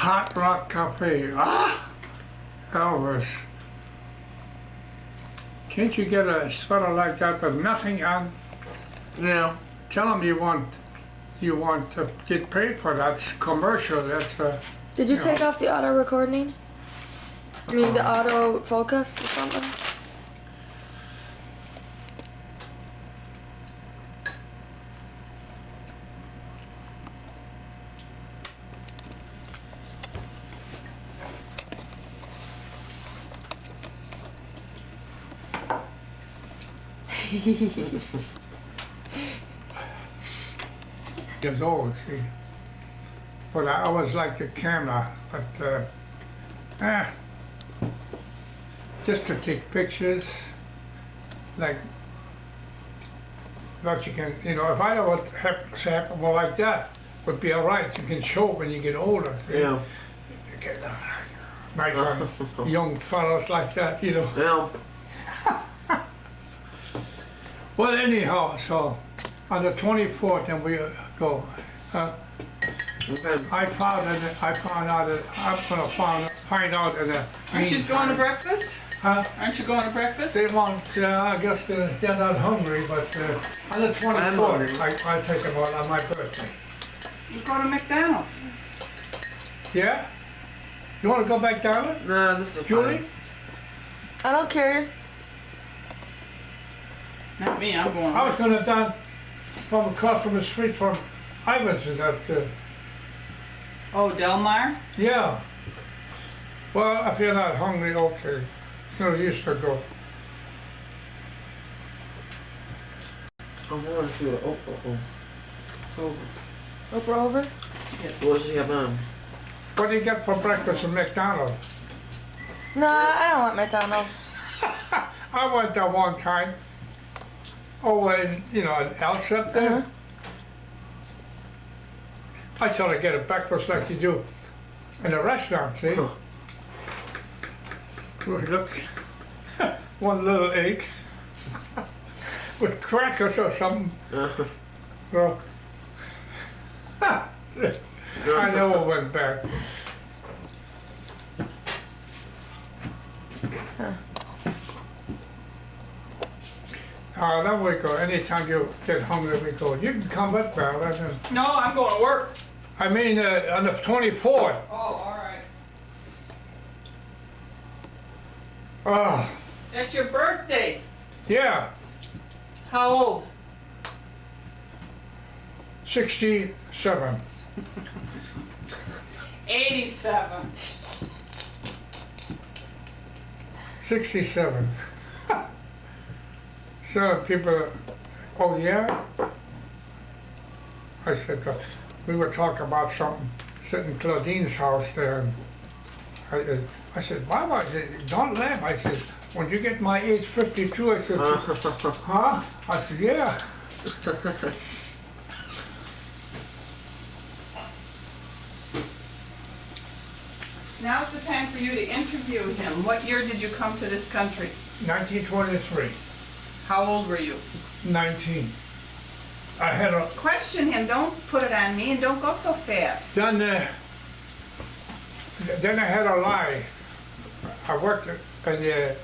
Hard Rock Café. Ah, Elvis. Can't you get a sweater like that with nothing on? Yeah. Tell them you want to get paid for that. It's commercial. That's Did you take off the auto recording? I mean the auto focus or something? years old, see. But I always liked the camera, but just to take pictures, like, that you can, you know, if I know what happen more like that, would be all right. You can show it when you get older. See? Yeah. You get nice young fellows like that, you know. Yeah. Well, anyhow, so on the 24th, then we go. Okay. I found out that I'm gonna find out that. Aren't you going to breakfast? Huh? Aren't you going to breakfast? They want. I guess they're not hungry, but on the 24th, I take them out on my birthday. You go to McDonald's. Yeah. You want to go back down it? Nah, this is Julie? fine. I don't care. Not me, I'm going. I was going to down from across from the street from Iverson's up there. Oh, Delmar? Yeah. Well, if you're not hungry, okay. It's no use to go. I'm going to it. Oh. It's over. Oprah over? Yes. What does she have on? What do you get for breakfast at McDonald's? No, I don't want McDonald's. I went there one time. Over in, you know, in Elks up there. Uh-huh. I thought I'd get a breakfast like you do in a restaurant, see? Huh. Look, one little egg with crackers or something. Well, I never went back. Then we go. Anytime you get hungry, we go. You can come with me. No, I'm going to work. I mean, on the 24th. Oh, all right. Oh, That's your birthday. yeah, How old? 67. 87. 67. So people, oh yeah? I said, we were talking about something, sitting in Claudine's house there. And I said, Mama, I said, don't laugh. I said, when you get my age, 52, I said, huh? I said, yeah. Now's the time for you to interview him. What year did you come to this country? 1923, How old were you? 19. I had a, Question him. Don't put it on me and don't go so fast. then I had a lie. I worked in the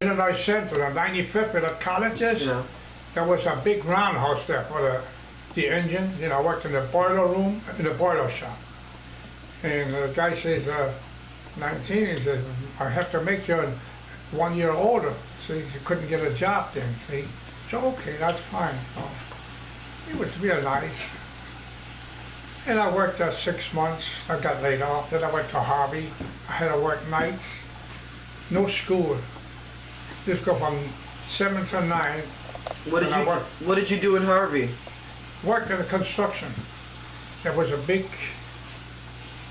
Illinois Central, the 95th of the colleges. Yeah. There was a big roundhouse there for the engine. You know, I worked in the boiler room, in the boiler shop. And the guy says, 19, he says, I have to make you 1 year older. So you couldn't get a job then, see? So, okay, that's fine. So, it was real nice. And I worked there 6 months. I got laid off. Then I went to Harvey. I had to work nights. No school. Just go from 7 to 9. What did you do in Harvey? Worked in the construction. There was a big,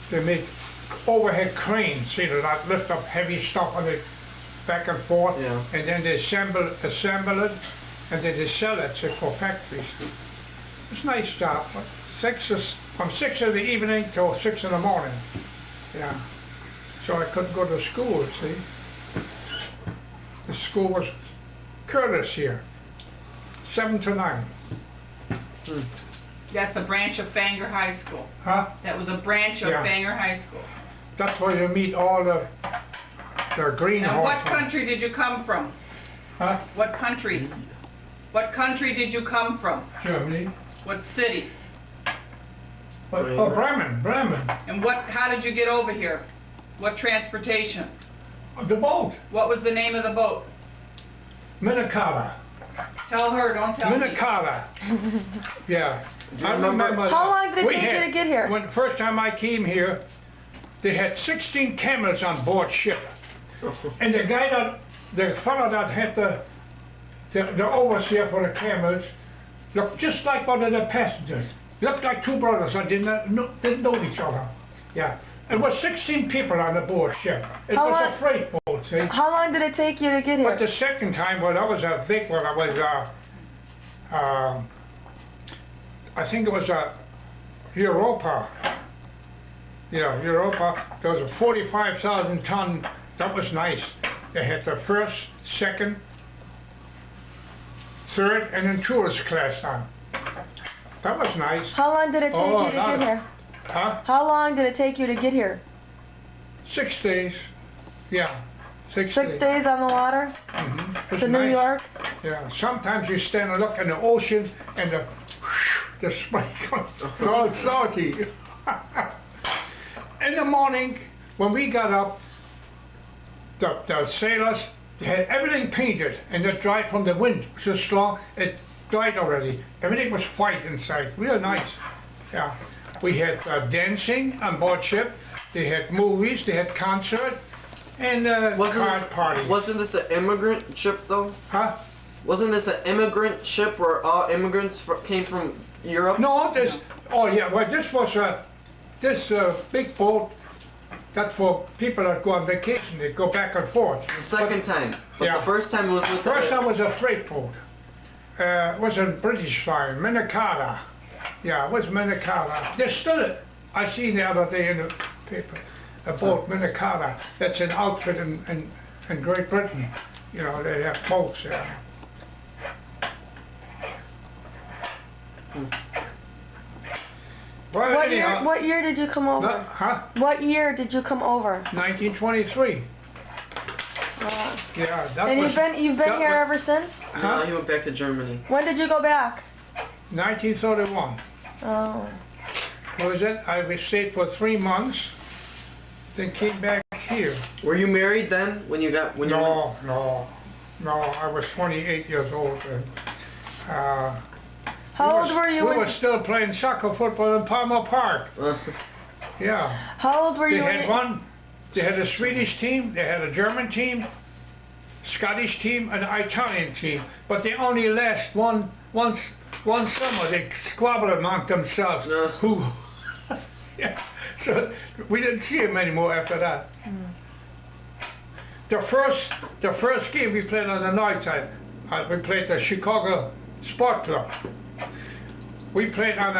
they made overhead cranes, see, that lift up heavy stuff on it back and forth. Yeah. And then they assemble it, and then they sell it for factories. It's a nice job, but from 6 in the evening till 6 in the morning. Yeah. So I couldn't go to school, see. The school was Curtis here, 7 to 9. That's a branch of Fanger High School. Huh? That was a branch of Yeah. Fanger High School. That's where you meet all the green And what horsemen. country did you come from? Huh? What country? What country did you come from? Germany. What city? Oh, Bremen. And how did you get over here? What transportation? The boat, What was the name of the boat? Minicata. Tell her, don't tell me. Minicata. Yeah. you I remember- remember. How long did it we take you had- to get here? When the first time I came here, they had 16 camels on board ship. And the fellow that had the overseer for the camels looked just like one of the passengers. Looked like two brothers. I didn't know each other. Yeah. It was 16 people on the board ship. It How was a long- freight boat, see? How long did it take you to get But here? the second time, well, that was a big one. I was, I think it was Europa. Yeah, Europa. There was a 45,000 ton. That was nice. They had the first, second, third, and then tourist class on. That was nice. How long did it take Oh, you to no. get here? Huh? How long did it take you to get here? 6 days. Yeah, 6 6 days. days on the water It was to New nice. York? Yeah, sometimes you stand and look in the ocean and the spray comes, it's all salty. In the morning, when we got up, the sailors, they had everything painted and it dried from the wind so strong, it dried already. Everything was white inside, real nice. Yeah, we had dancing on board ship, they had movies, they had concert, and card parties. Wasn't this an immigrant ship though? Huh? Wasn't this an immigrant ship where all immigrants came from Europe? No, oh yeah, well this was this big boat, that's for people that go on vacation, they go back and forth. The second time. But Yeah. the first time it was with First the... time was a freight boat. It was a British line, Minicata. Yeah, it was Minicata. There's still, I seen the other day in the paper, a boat, Minicata, that's an outfit in Great Britain. You know, they have boats there. Well, anyhow, What year did you come over? Huh? What year did you come over? 1923. Yeah, that And was. you've been that here was ever since? No, he went back to Germany. When did you go back? 1931. Oh. What was it? I stayed for 3 months, then came back here. Were you married then when you got... when you went- No, I was 28 years old. And, How old were you We were when still playing soccer football in Palmer Park. Yeah. How old were They you when had you, they had a Swedish team, they had a German team, Scottish team, and an Italian team. But they only last one summer. They squabbled among themselves. No. Who? Yeah. So we didn't see them anymore after that. The first game we played on the night side, we played the Chicago Sport Club. We played on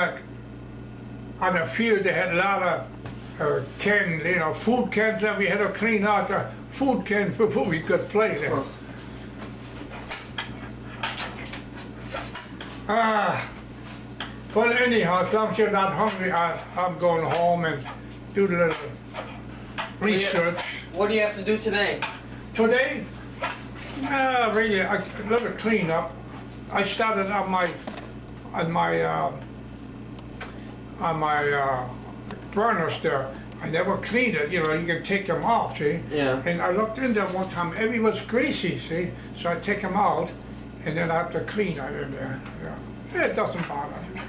a field that had a lot of cans, food cans, and we had to clean out the food cans before we could play there. But anyhow, as long as you're not hungry, I'm going home and do the little research. What do you have to do today? Today, really, a little cleanup. I started on my burners there. I never cleaned it. You can take them off, see. Yeah. And I looked in there one time. Everything was greasy, see. So I take them out, and then I have to clean it in there. Yeah. It doesn't bother me.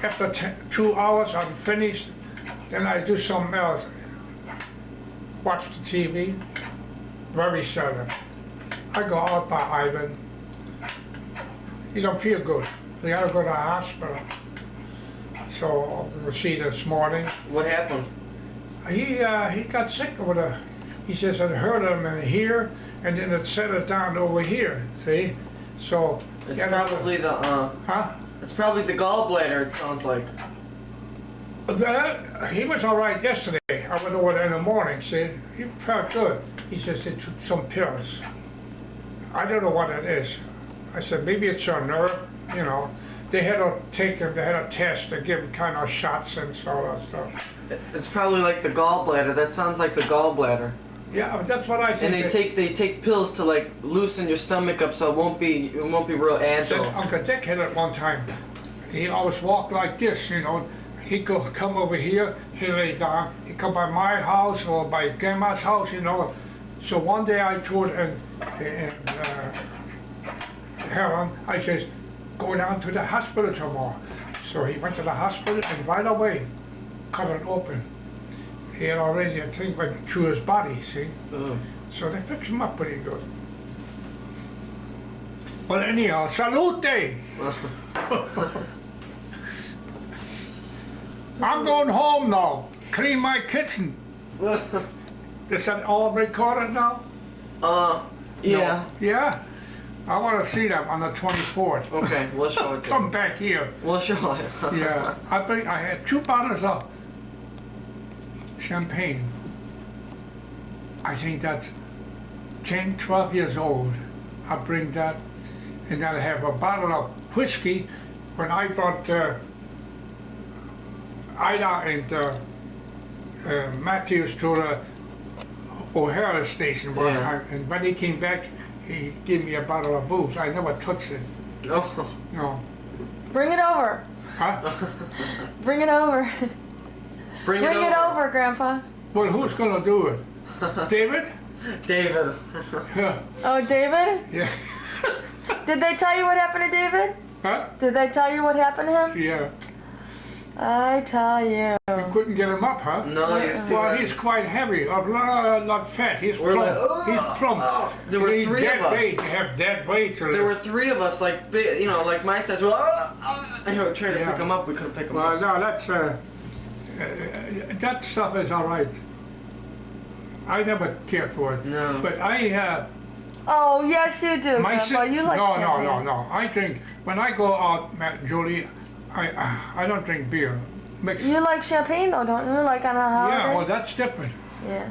After 2 hours, I'm finished. Then I do something else. Watch the TV. Very seldom. I go out by Ivan. You don't feel good. You gotta go to the hospital. So I see this morning. What happened? He got sick over there. He says it hurt him in here, and then it settled down over here. See, so It's yeah, probably the huh? it's probably the gallbladder. It sounds like. He was all right yesterday. I went over there in the morning. See, he felt good. He says he took some pills. I don't know what it is. I said maybe it's your nerve, they had to take him, they had a test to give him kind of shots and all that stuff. It's probably like the gallbladder. That sounds like the gallbladder. Yeah, that's what I think. And they take pills to like loosen your stomach up so it won't be real agile. Uncle Dick had it one time. He always walked like this, you know. He'd come over here, he'd lay down. He'd come by my house or by Grandma's house, you know. So one day I told Helen, I says, go down to the hospital tomorrow. So he went to the hospital and right away cut it open. He had already a thing went through his body, see? So they fixed him up pretty good. Well, anyhow, salute! I'm going home now. Clean my kitchen. Is that all recorded now? Yeah. No. Yeah? I want to see them on the 24th. Okay, we'll show it to Come you. back here. We'll show it. Yeah. I had 2 bottles of champagne. I think that's 10, 12 years old. I bring that. And then I have a bottle of whiskey. When I brought Ida and Matthews to the O'Hara station one Yeah. time, and when he came back, he gave me a bottle of booze. I never touched it. Oh. No. Bring it over. Huh? Bring it over. Bring Bring it over, Grandpa. Well, who's gonna do it? David? David. Yeah. Oh, David? Yeah. Did they tell you what happened to David? Huh? Did they tell you what happened to him? Yeah. I tell you. Couldn't get him up, huh? No, he's too Well, bad. he's quite heavy, not fat. He's We're plump. like, "Ugh, He's plump. There were He's 3 dead of us. weight. You have dead weight. There were 3 of us, like big, you know, like my size. We're and we were trying to Yeah. pick him up. We couldn't pick him Well, up. no, that's that stuff is all right. I never cared for it. No. But I Oh, yes, you do, my Grandpa. You like no, champagne. no. I drink when I go out, Matt, Julie. I don't drink beer. Mixed. You like champagne, though, don't you? Like on a holiday? Yeah, well, that's different. Yeah.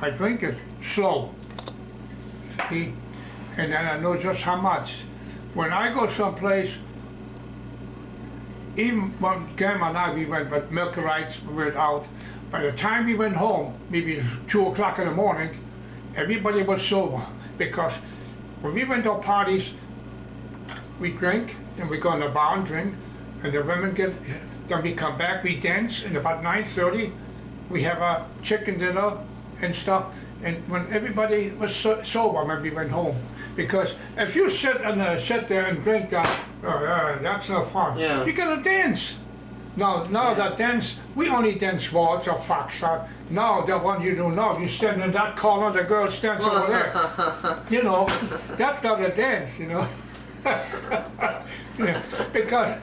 I drink it slow. See? And then I know just how much. When I go someplace, even when Grandma and I, we went, but Milkerites, we went out. By the time we went home, maybe 2 o'clock in the morning, everybody was sober. Because when we went to parties, we drink, then we go in the bar and drink, and the women get, then we come back, we dance, and about 9:30, we have a chicken dinner and stuff. And when everybody was sober when we went home, because if you sit there and drink that, that's no fun. Yeah. You gotta dance. No, that dance, we only dance waltz or foxtrot. No, the one you do now, you stand in that corner, the girl stands over there. You know, that's not a dance, you know. Yeah, because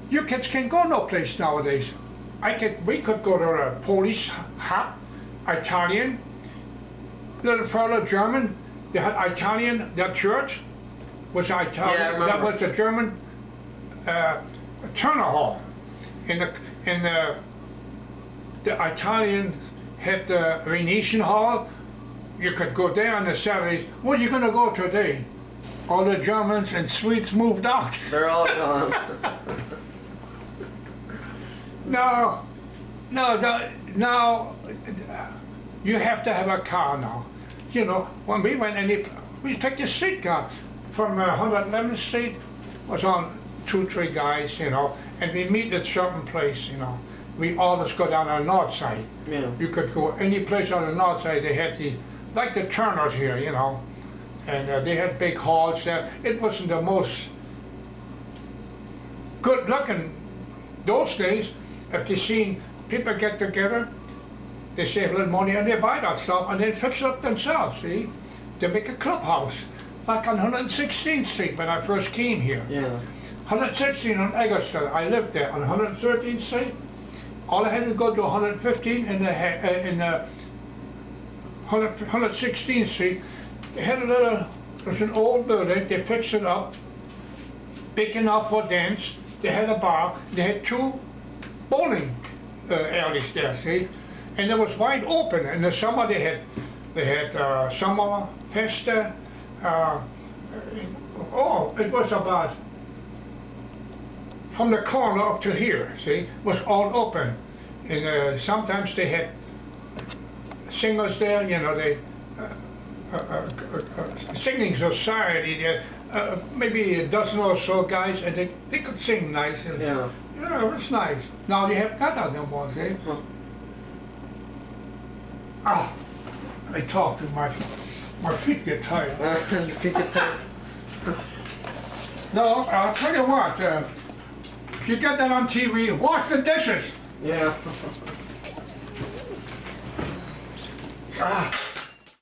you kids can't go no place nowadays. We could go to a Polish hut, Italian, little fellow German. They had Italian. Their church was Italian. Yeah, I remember. That was a German Turner Hall. The Italian had the Venetian Hall. You could go there on the Saturdays. Where are you going to go today? All the Germans and Swedes moved out. They're all gone. No, now you have to have a car now. You know, when we went we took the streetcar from 111th Street, was on 2-3 guys, you know, and we meet at certain place, you know. We always go down on the north side. Yeah. You could go any place on the north side. They had these, like the Turners here, you know, and they had big halls there. It wasn't the most good looking those days. If you seen people get together, they save a little money and they buy that stuff and they fix it up themselves, see? They make a clubhouse, like on 116th Street when I first came here. Yeah. 116 on Augusta, I lived there. On 113th Street, all I had to go to 115 in the 116th Street. They had it was an old building, they fixed it up, big enough for dance. They had a bar, they had 2 bowling alleys there, see? And it was wide open. In the summer they had summer festa, Oh, it was about from the corner up to here, see, was all open. And sometimes they had singers there, you know, they singing society there, maybe a dozen or so guys, and they could sing nice. And, Yeah. yeah, it was nice. Now you have got that no more, see? Huh. Ah, I talk too much. My feet get tired. You figure time. No, I'll tell you what, if you get that on TV, wash the dishes. Yeah. Ah.